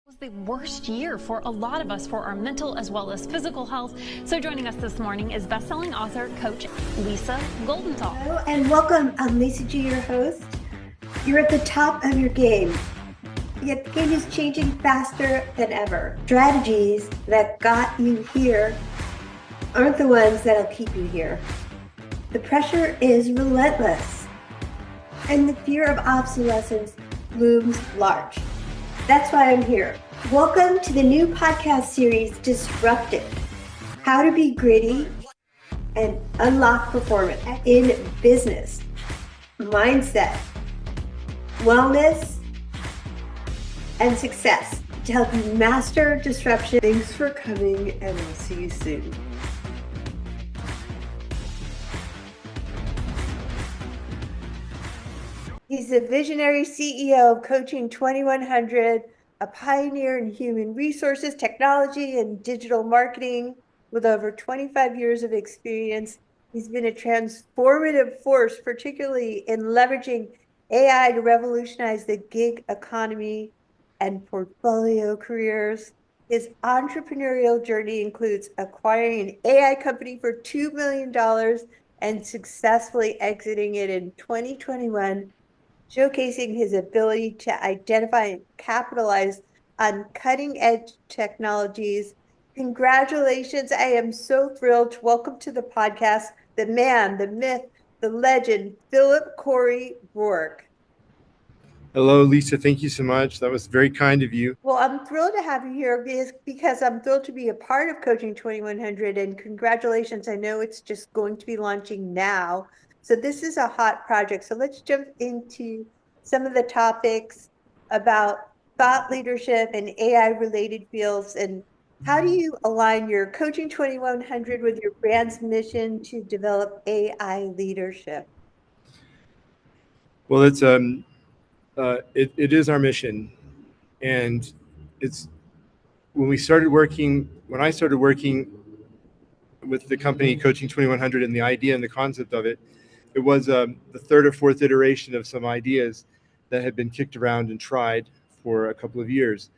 Was the worst year for a lot of us for our mental as well as physical health. So joining us this morning is best-selling author, coach Lisa Goldenthal. Hello and welcome. I'm Lisa G, your host. You're at the top of your game, yet the game is changing faster than ever. Strategies that got you here aren't the ones that'll keep you here. The pressure is relentless, and the fear of obsolescence looms large. That's why I'm here. Welcome to the new podcast series, Disrupted: How to Be Gritty and Unlock Performance in Business, Mindset, Wellness, and Success to help you master disruption. Thanks for coming, and I'll see you soon. He's the visionary CEO of Coaching 2100, a pioneer in human resources, technology, and digital marketing. With over 25 years of experience, he's been a transformative force, particularly in leveraging AI to revolutionize the gig economy and portfolio careers. His entrepreneurial journey includes acquiring an AI company for $2 million and successfully exiting it in 2021, showcasing his ability to identify and capitalize on cutting-edge technologies. Congratulations. I am so thrilled to welcome to the podcast the man, the myth, the legend, Phillip Corey Roark. Hello, Lisa. Thank you so much. That was very kind of you. Well, I'm thrilled to have you here because I'm thrilled to be a part of Coaching 2100, and congratulations. I know it's just going to be launching now. So this is a hot project. So let's jump into some of the topics about thought leadership and AI related fields. And how do you align your Coaching 2100 with your brand's mission to develop AI leadership? Well, it is our mission. And it's when I started working with the company Coaching 2100 and the idea and the concept of it, it was the third or fourth iteration of some ideas that had been kicked around and tried for a couple of years,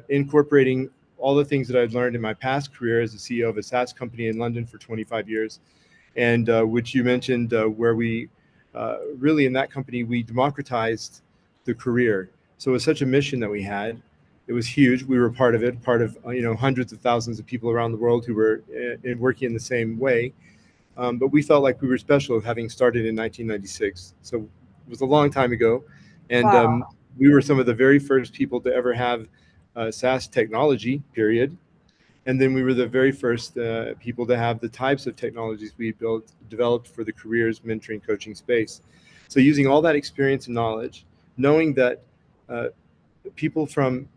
incorporating all the things that I'd learned in my past career as a CEO of a SaaS company in London for 25 years, and which you mentioned, where we really in that company, we democratized the career. So it was such a mission that we had. It was huge. We were part of it, hundreds of thousands of people around the world who were working in the same way. But we felt like we were special, having started in 1996. So it was a long time ago. And Wow. We were some of the very first people to ever have SaaS technology, period. And then we were the very first people to have the types of technologies we developed for the careers, mentoring, coaching space. So using all that experience and knowledge, knowing that people from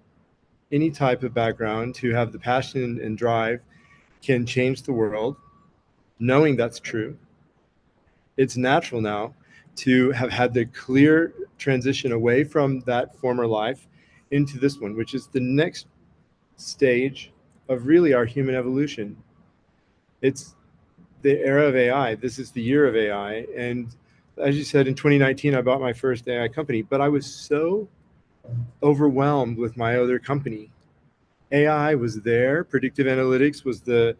any type of background who have the passion and drive can change the world, knowing that's true, it's natural now to have had the clear transition away from that former life into this one, which is the next stage of really our human evolution. It's the era of AI. This is the year of AI. And as you said, in 2019, I bought my first AI company, but I was so overwhelmed with my other company. AI was there. Predictive analytics was the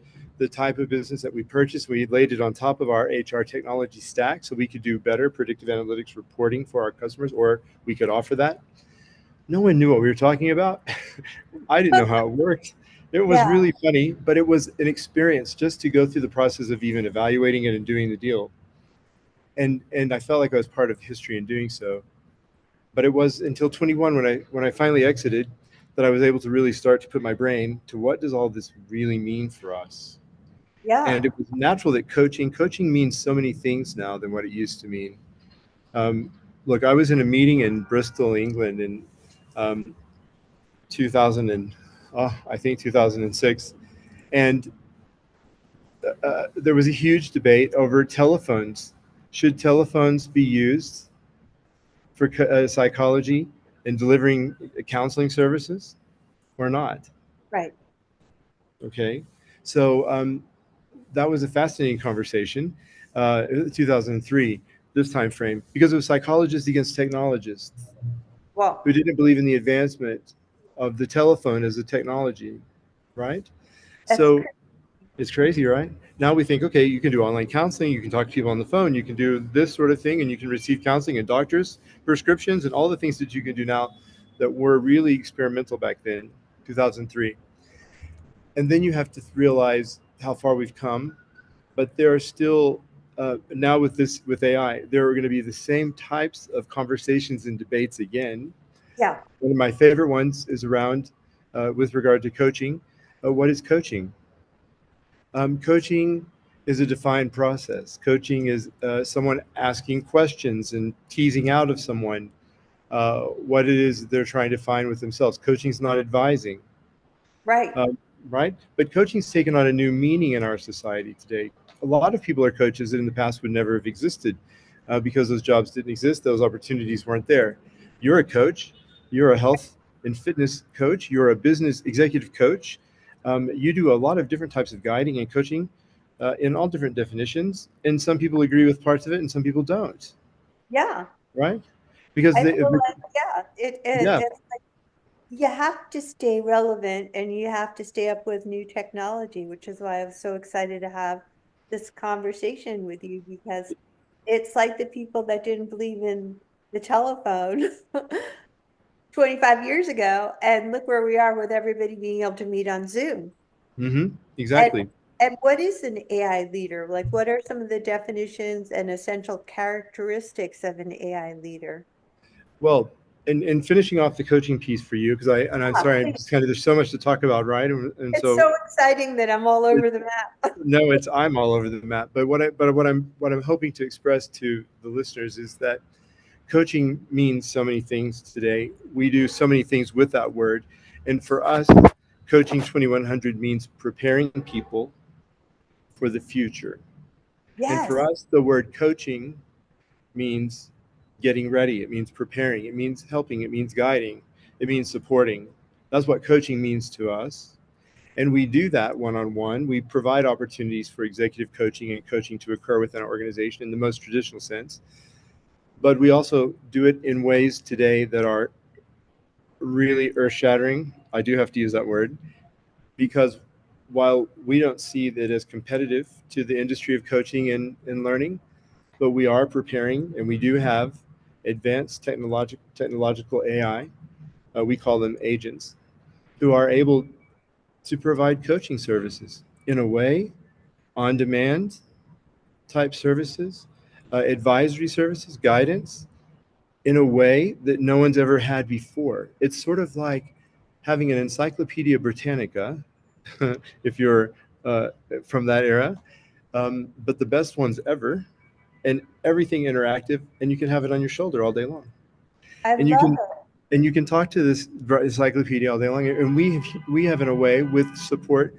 type of business that we purchased. We laid it on top of our HR technology stack so we could do better predictive analytics reporting for our customers, or we could offer that. No one knew what we were talking about. I didn't know how it worked. It was really funny, but it was an experience just to go through the process of even evaluating it and doing the deal. And I felt like I was part of history in doing so. But it was until 21 when I finally exited that I was able to really start to put my brain to what does all this really mean for us. Yeah. And it was natural that coaching means so many things now than what it used to mean. Look, I was in a meeting in Bristol, England in 2006, and there was a huge debate over telephones. Should telephones be used for psychology and delivering counseling services or not? Right. Okay, so that was a fascinating conversation, 2003, this time frame, because it was psychologists against technologists Wow. who didn't believe in the advancement of the telephone as a technology, right? That's So it's crazy, right? Now we think, okay, you can do online counseling, you can talk to people on the phone, you can do this sort of thing, and you can receive counseling and doctors' prescriptions and all the things that you can do now that were really experimental back then, 2003. And then you have to realize how far we've come, but there are still now with AI, there are going to be the same types of conversations and debates again. Yeah. One of my favorite ones is around with regard to coaching. What is coaching? Coaching is a defined process. Coaching is someone asking questions and teasing out of someone what it is they're trying to find with themselves. Coaching is not advising, Right. right? But coaching's taken on a new meaning in our society today. A lot of people are coaches that in the past would never have existed because those jobs didn't exist. Those opportunities weren't there. You're a coach. You're a health and fitness coach. You're a business executive coach. You do a lot of different types of guiding and coaching in all different definitions. And some people agree with parts of it and some people don't, Yeah. right? Because I they, feel like, yeah, yeah, it's like you have to stay relevant and you have to stay up with new technology, which is why I was so excited to have this conversation with you, because it's like the people that didn't believe in the telephone 25 years ago, and look where we are with everybody being able to meet on Zoom. And exactly. and what is an AI leader? Like, what are some of the definitions and essential characteristics of an AI leader? Well, and finishing off the coaching piece for you, because I'm Ah, sorry, I'm please. just kind of, there's so much to talk about, right? And It's so so exciting that I'm all over the map. no, I'm all over the map. But what I'm hoping to express to the listeners is that coaching means so many things today. We do so many things with that word, and for us, coaching 2100 means preparing people for the future. And for Yes. us, the word coaching means getting ready. It means preparing. It means helping. It means guiding. It means supporting. That's what coaching means to us. And we do that one-on-one. We provide opportunities for executive coaching and coaching to occur within our organization in the most traditional sense. But we also do it in ways today that are really earth-shattering. I do have to use that word because while we don't see that as competitive to the industry of coaching and learning, but we are preparing and we do have advanced technological AI. We call them agents who are able to provide coaching services in a way, on demand type services, advisory services, guidance in a way that no one's ever had before. It's sort of like having an Encyclopedia Britannica, if you're from that era, but the best ones ever, and everything interactive, and you can have it on your shoulder all day long. I And you love can it. and you can talk to this encyclopedia all day long. And we have in a way, with support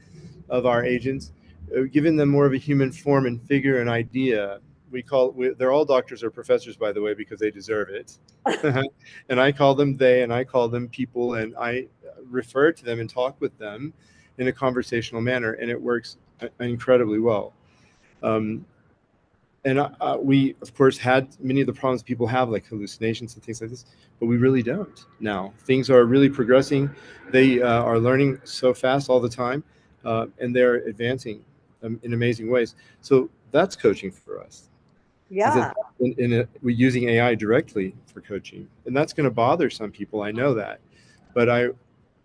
of our agents, given them more of a human form and figure and idea. They're all doctors or professors, by the way, because they deserve it. And I call them they, and I call them people, and I refer to them and talk with them in a conversational manner, and it works incredibly well. And we, of course, had many of the problems people have, like hallucinations and things like this, but we really don't now. Things are really progressing. They are learning so fast all the time, and they're advancing in amazing ways. So that's coaching for us. Is that Yeah. we're using AI directly for coaching, and that's going to bother some people. I know that, but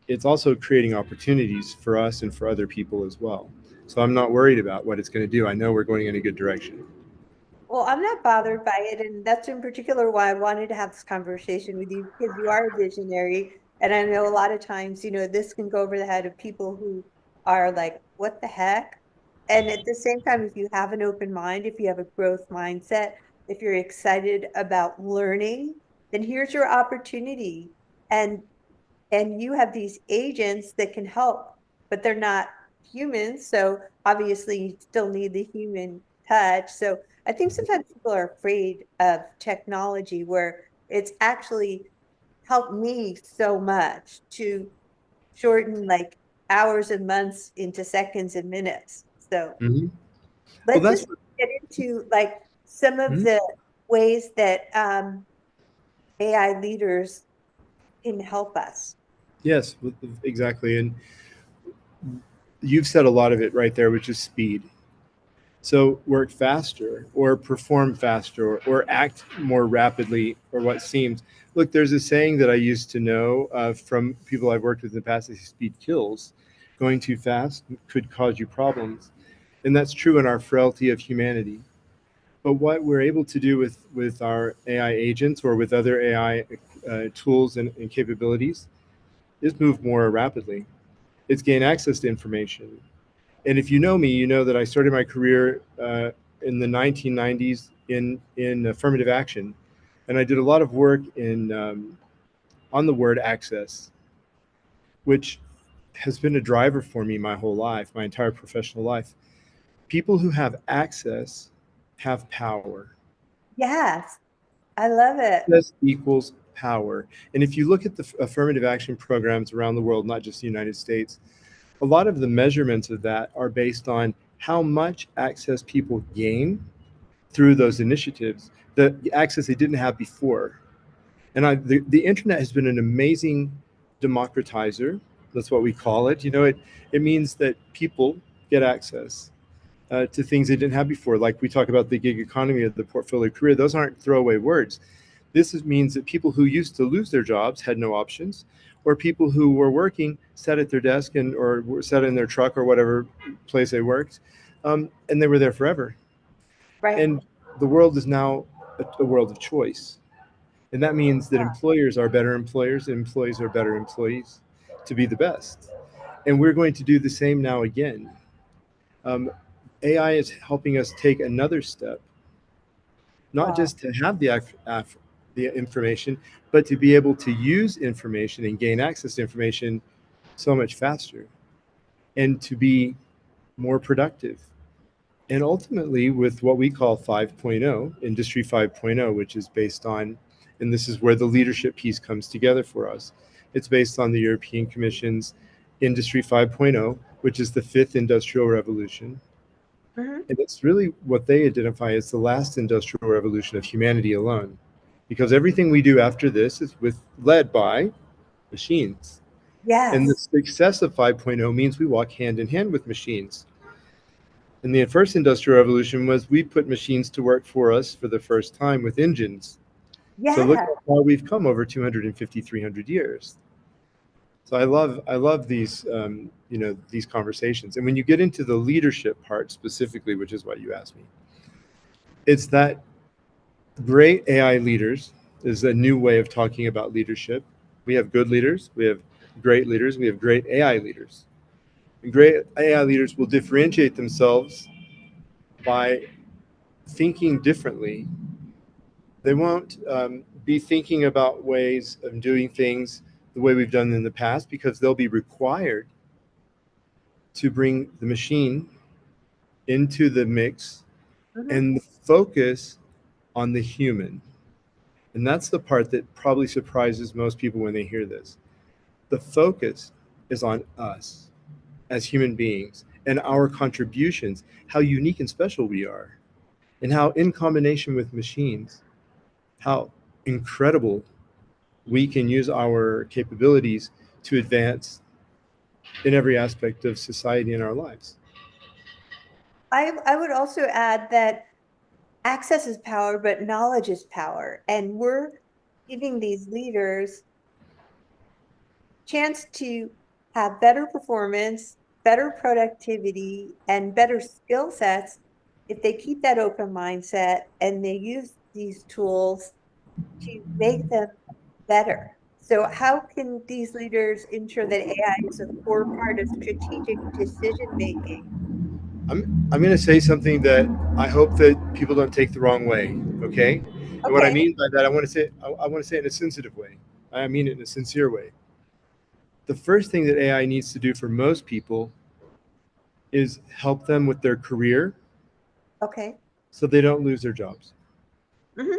it's also creating opportunities for us and for other people as well. So I'm not worried about what it's going to do. I know we're going in a good direction. Well, I'm not bothered by it. And that's in particular why I wanted to have this conversation with you, because you are a visionary. And I know a lot of times, this can go over the head of people who are like, what the heck? And at the same time, if you have an open mind, if you have a growth mindset, if you're excited about learning, then here's your opportunity. And and you have these agents that can help, but they're not humans. So obviously you still need the human touch. So I think sometimes people are afraid of technology where it's actually helped me so much to shorten like hours and months into seconds and minutes. So Mhm. Well, let's that's just get into like some of mhm. the ways that AI leaders can help us. Yes, exactly. And you've said a lot of it right there, which is speed. So work faster or perform faster or act more rapidly or what seems. Look, there's a saying that I used to know from people I've worked with in the past. They say speed kills. Going too fast could cause you problems. And that's true in our frailty of humanity. But what we're able to do with our AI agents or with other AI tools and capabilities is move more rapidly. It's gain access to information. And if you know me, you know that I started my career in the 1990s in affirmative action, and I did a lot of work in on the word access, which has been a driver for me my whole life, my entire professional life. People who have access have power. Yes, I love it. Access equals power. And if you look at the affirmative action programs around the world, not just the United States, a lot of the measurements of that are based on how much access people gain through those initiatives, the access they didn't have before. And the internet has been an amazing democratizer. That's what we call it. It means that people get access to things they didn't have before. Like we talk about the gig economy of the portfolio career. Those aren't throwaway words. Means that people who used to lose their jobs had no options, or people who were working sat at their desk or sat in their truck or whatever place they worked, and they were there forever. Right. And the world is now a world of choice. And that means that employers are better employers and employees are better employees to be the best. And we're going to do the same now again. AI is helping us take another step, not just to have the information, but to be able to use information and gain access to information so much faster and to be more productive. And ultimately, with what we call 5.0, Industry 5.0, which is based on, and this is where the leadership piece comes together for us, it's based on the European Commission's Industry 5.0, which is the fifth industrial revolution. Mhm. And it's really what they identify as the last industrial revolution of humanity alone, because everything we do after this is led by machines. And the Yes. success of 5.0 means we walk hand in hand with machines. And the first industrial revolution was we put machines to work for us for the first time with engines. So look Yeah. how far we've come over 250, 300 years. So I love these these conversations. And when you get into the leadership part specifically, which is what you asked me, it's that great AI leaders is a new way of talking about leadership. We have good leaders, we have great leaders, we have great AI leaders. And great AI leaders will differentiate themselves by thinking differently. They won't be thinking about ways of doing things the way we've done in the past, because they'll be required to bring the machine into the mix Mhm. and focus on the human. And that's the part that probably surprises most people when they hear this. The focus is on us as human beings and our contributions, how unique and special we are, and how, in combination with machines, how incredible we can use our capabilities to advance in every aspect of society in our lives. I would also add that access is power, but knowledge is power. And we're giving these leaders chance to have better performance, better productivity, and better skill sets if they keep that open mindset and they use these tools to make them better. So how can these leaders ensure that AI is a core part of strategic decision making? I'm going to say something that I hope that people don't take the wrong way. Okay. And what I Okay. mean by that, I want to say it in a sensitive way. I mean it in a sincere way. The first thing that AI needs to do for most people is help them with their career Okay. so they don't lose their jobs. Hmm.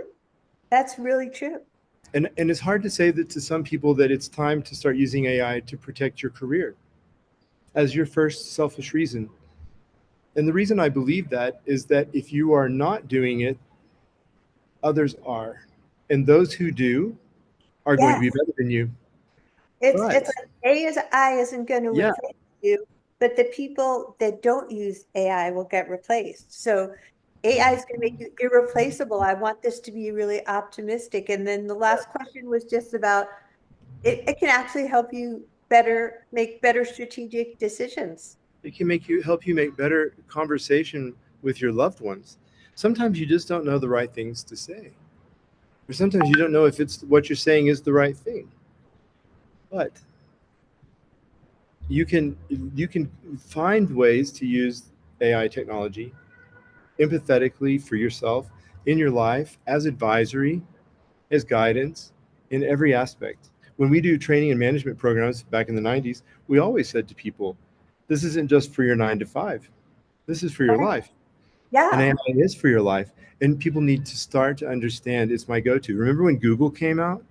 That's really true. And it's hard to say that to some people that it's time to start using AI to protect your career as your first selfish reason. And the reason I believe that is that if you are not doing it, others are. And those who do are going to Yes. be better than you. It's like AI isn't going to Yeah, replace you, but the people that don't use AI will get replaced. So AI is going to make you irreplaceable. I want this to be really optimistic. And then the last question was just about it can actually help you make better strategic decisions. it can help you make better conversation with your loved ones. Sometimes you just don't know the right things to say, or sometimes you don't know if it's what you're saying is the right thing. But you can find ways to use AI technology empathetically for yourself in your life as advisory, as guidance in every aspect. When we do training and management programs back in the 90s, we always said to people, this isn't just for your 9 to 5. This is for your Right. life. And Yeah. AI is for your life. And people need to start to understand it's my go-to. Remember when Google came out?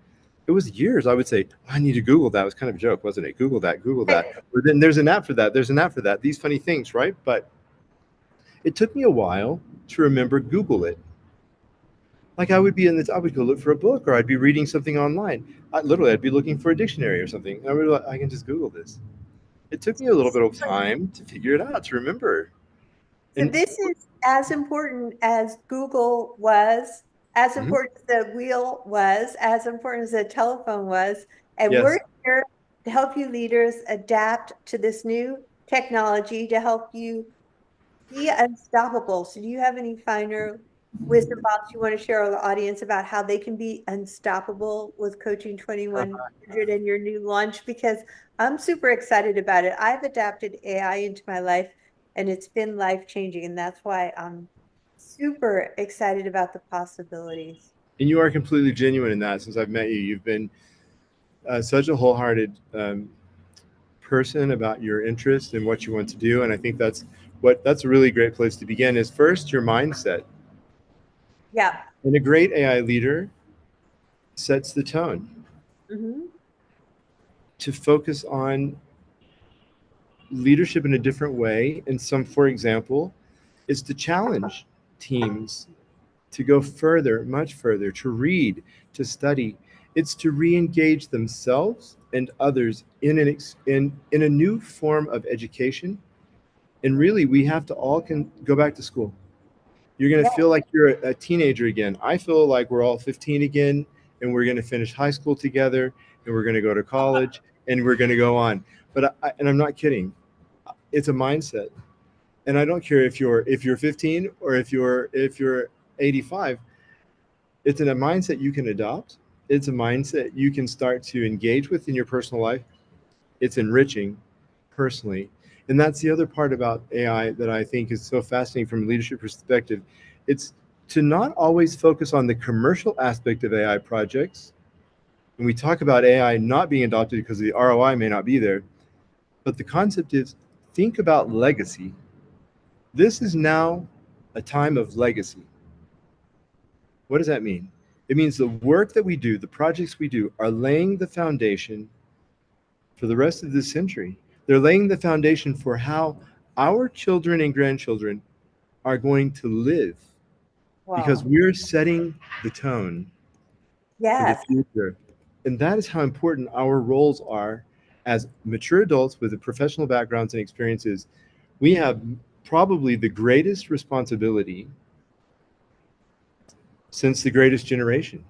It was years. I would say, I need to Google that. It was kind of a joke, wasn't it? Google that, Google that. But then there's an app for that. There's an app for that. These funny things, right? But it took me a while to remember Google it. Like I would go look for a book, or I'd be reading something online. I'd be looking for a dictionary or something. And I can just Google this. It took me a little bit of time to figure it out, to remember. So And this is as important as Google was, as Mhm. important as the wheel was, as important as the telephone was. And we're Yes, here to help you leaders adapt to this new technology to help you be unstoppable. So do you have any final wisdom bombs you want to share with the audience about how they can be unstoppable with Coaching 2100 and your new launch? Because I'm super excited about it. I've adapted AI into my life and it's been life changing. And that's why I'm super excited about the possibilities. and you are completely genuine in that. Since I've met you, you've been such a wholehearted person about your interest and what you want to do. And I think that's a really great place to begin. Is first your mindset. Yeah. And a great AI leader sets the tone Hmm. to focus on leadership in a different way. And for example, is to challenge teams to go further, much further, to read, to study. It's to re-engage themselves and others in a new form of education. And really, we have to all can go back to school. You're going to Yeah. feel like you're a teenager again. I feel like we're all 15 again, and we're going to finish high school together, and we're going to go to college, and we're going to go on. And I'm not kidding. It's a mindset, and I don't care if you're 15 or if you're 85. It's a mindset you can adopt. It's a mindset you can start to engage with in your personal life. It's enriching personally. And that's the other part about AI that I think is so fascinating from a leadership perspective. It's to not always focus on the commercial aspect of AI projects. And we talk about AI not being adopted because the ROI may not be there. But the concept is think about legacy. This is now a time of legacy. What does that mean? It means the work that we do, the projects we do, are laying the foundation for the rest of this century. They're laying the foundation for how our children and grandchildren are going to live because Wow. we're setting the tone for the Yes. future. And that is how important our roles are as mature adults with professional backgrounds and experiences. We have probably the greatest responsibility since the greatest generation.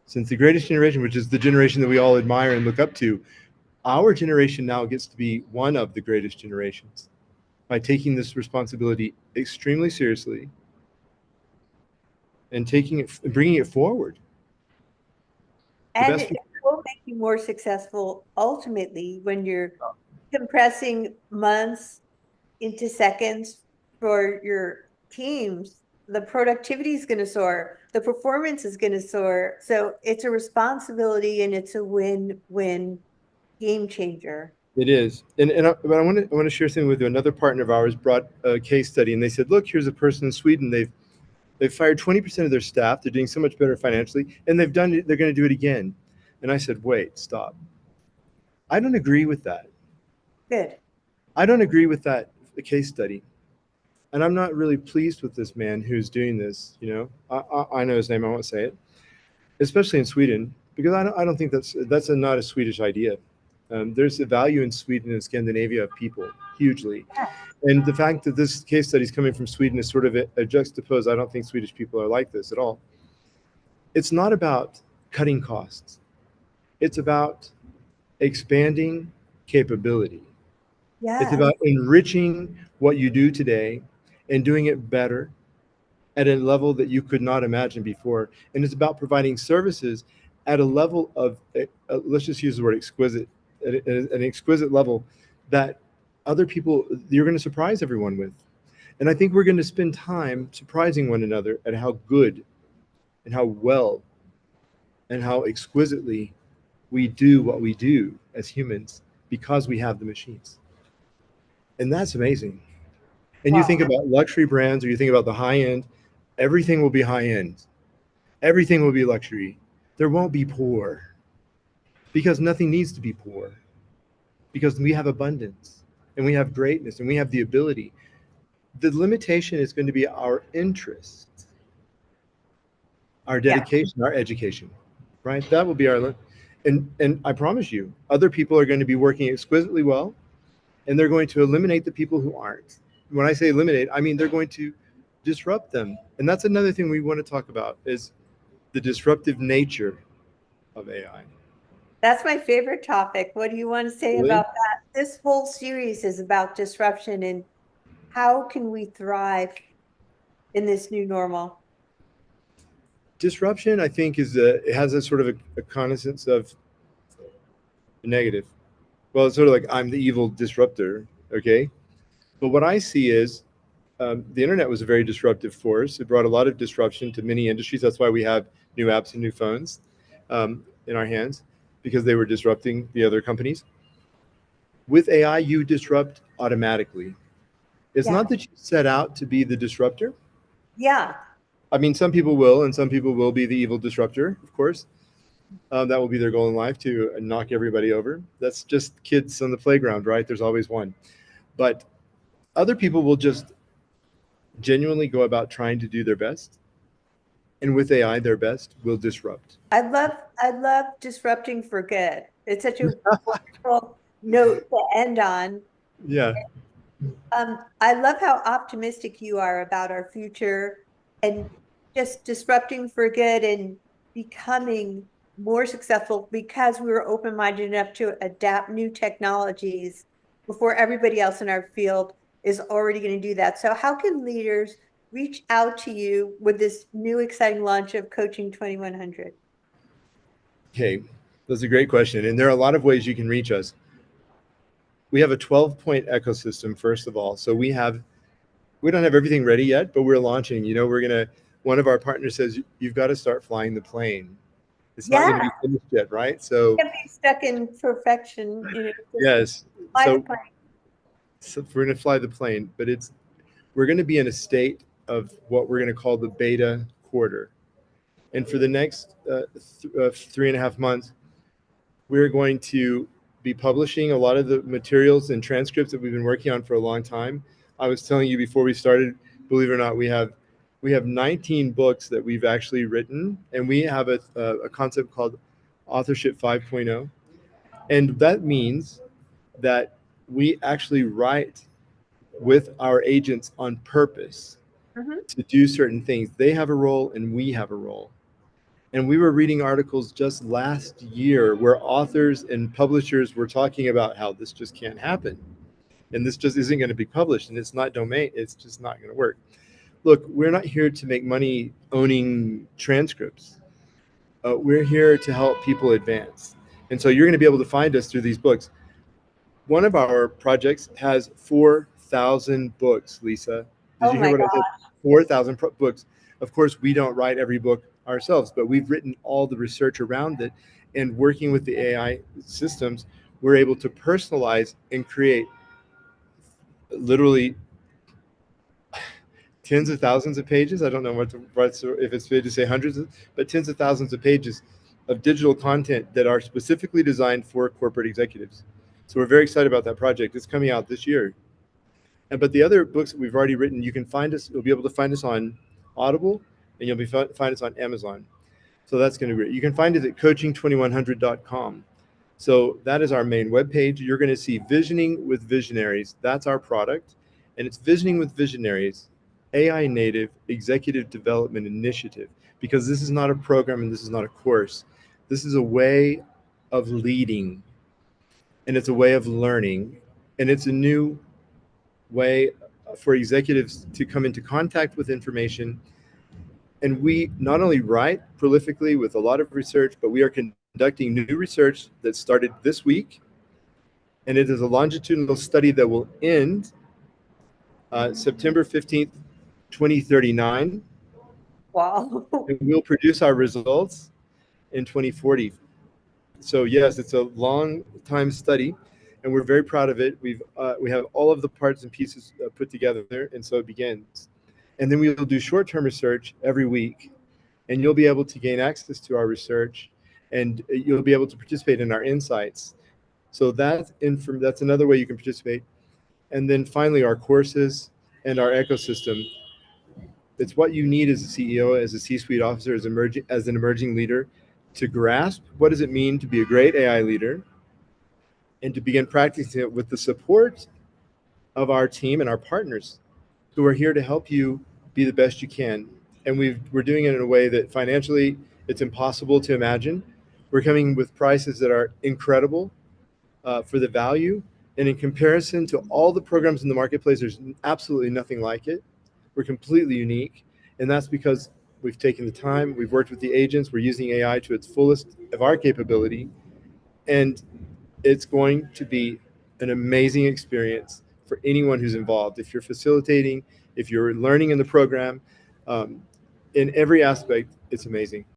Since the greatest generation, which is the generation that we all admire and look up to, our generation now gets to be one of the greatest generations by taking this responsibility extremely seriously and bringing it forward the And best it we will make you more successful ultimately when you're compressing months into seconds for your teams. The productivity is going to soar, the performance is going to soar. So it's a responsibility and it's a win-win game changer. It is, but I want to share something with you. Another partner of ours brought a case study, and they said, "Look, here's a person in Sweden. They've fired 20% of their staff. They're doing so much better financially, and they've done it. They're going to do it again." And I said, "Wait, stop. I don't agree with that. Good. I don't agree with that case study, and I'm not really pleased with this man who's doing this. I know his name. I won't say it, especially in Sweden. because I don't think that's not a Swedish idea. There's a value in Sweden and Scandinavia of people hugely. And the fact that this case study is coming from Sweden is sort of a juxtapose. I don't think Swedish people are like this at all. It's not about cutting costs. It's about expanding capability. It's Yeah. about enriching what you do today and doing it better at a level that you could not imagine before. And it's about providing services at a level of, let's just use the word exquisite, at an exquisite level that other people, you're going to surprise everyone with. And I think we're going to spend time surprising one another at how good and how well and how exquisitely we do what we do as humans because we have the machines. And that's amazing. And you Wow. think about luxury brands or you think about the high end, everything will be high end. Everything will be luxury. There won't be poor because nothing needs to be poor because we have abundance and we have greatness and we have the ability. The limitation is going to be our interest, our dedication, our education, right? That will be our, and I promise you, other people are going to be working exquisitely well, and they're going to eliminate the people who aren't. When I say eliminate, I mean they're going to disrupt them. And that's another thing we want to talk about is the disruptive nature of AI. That's my favorite topic. What do you want to say Really? about that? This whole series is about disruption and how can we thrive in this new normal? Disruption, I think, it has a sort of a connaissance of negative. Well, it's sort of like I'm the evil disruptor, okay? But what I see is the internet was a very disruptive force. It brought a lot of disruption to many industries. That's why we have new apps and new phones in our hands, because they were disrupting the other companies. With AI, you disrupt automatically. It's Yeah. not that you set out to be the disruptor. Yeah. I mean, some people will, and some people will be the evil disruptor, of course. That will be their goal in life, to knock everybody over. That's just kids on the playground, right? There's always one. But other people will just genuinely go about trying to do their best. And with AI, their best will disrupt. I love disrupting for good. It's such a wonderful note to end on. Yeah. I love how optimistic you are about our future and just disrupting for good and becoming more successful because we were open-minded enough to adapt new technologies before everybody else in our field is already going to do that. So how can leaders reach out to you with this new exciting launch of Coaching 2100? Okay, that's a great question. And there are a lot of ways you can reach us. We have a 12-point ecosystem, first of all. So we don't have everything ready yet, but we're launching. One of our partners says, you've got to start flying the plane. It's not going to be finished yet, right? So Can't be stuck in perfection. yes. Fly the So, plane. so we're going to fly the plane, but we're going to be in a state of what we're going to call the beta quarter. And for the next 3.5 months, we're going to be publishing a lot of the materials and transcripts that we've been working on for a long time. I was telling you before we started, believe it or not, we have 19 books that we've actually written, and we have a concept called Authorship 5.0. And that means that we actually write with our agents on purpose to do certain things. They have a role and we have a role. And we were reading articles just last year where authors and publishers were talking about how this just can't happen. And this just isn't going to be published, and it's not domain. It's just not going to work. Look, we're not here to make money owning transcripts. We're here to help people advance. And so you're going to be able to find us through these books. One of our projects has 4,000 books, Lisa. Did you hear what I said? 4,000 books. Of course, we don't write every book ourselves, but we've written all the research around it. And working with the AI systems, we're able to personalize and create literally tens of thousands of pages. I don't know if it's fair to say hundreds, but tens of thousands of pages of digital content that are specifically designed for corporate executives. So we're very excited about that project. It's coming out this year. But the other books that we've already written, you'll be able to find us on Audible, and you'll find us on Amazon. So that's going to be great. You can find it at coaching2100.com. So that is our main webpage. You're going to see Visioning with Visionaries. That's our product. And it's Visioning with Visionaries, AI native executive development initiative, because this is not a program and this is not a course. This is a way of leading, and it's a way of learning, and it's a new way for executives to come into contact with information. And we not only write prolifically with a lot of research, but we are conducting new research that started this week. And it is a longitudinal study that will end September 15th, 2039. Wow. And we'll produce our results in 2040. So yes, it's a long time study, and we're very proud of it. We have all of the parts and pieces put together, and so it begins. And then we will do short-term research every week, and you'll be able to gain access to our research, and you'll be able to participate in our insights. So that's another way you can participate. And then finally, our courses and our ecosystem. It's what you need as a CEO, as a C-suite officer, as an emerging leader, to grasp what does it mean to be a great AI leader, and to begin practicing it with the support of our team and our partners who are here to help you be the best you can. And we're doing it in a way that financially it's impossible to imagine. We're coming with prices that are incredible for the value. And in comparison to all the programs in the marketplace, there's absolutely nothing like it. We're completely unique. And that's because we've taken the time, we've worked with the agents, we're using AI to its fullest of our capability. And it's going to be an amazing experience for anyone who's involved. If you're facilitating, if you're learning in the program, in every aspect, it's amazing.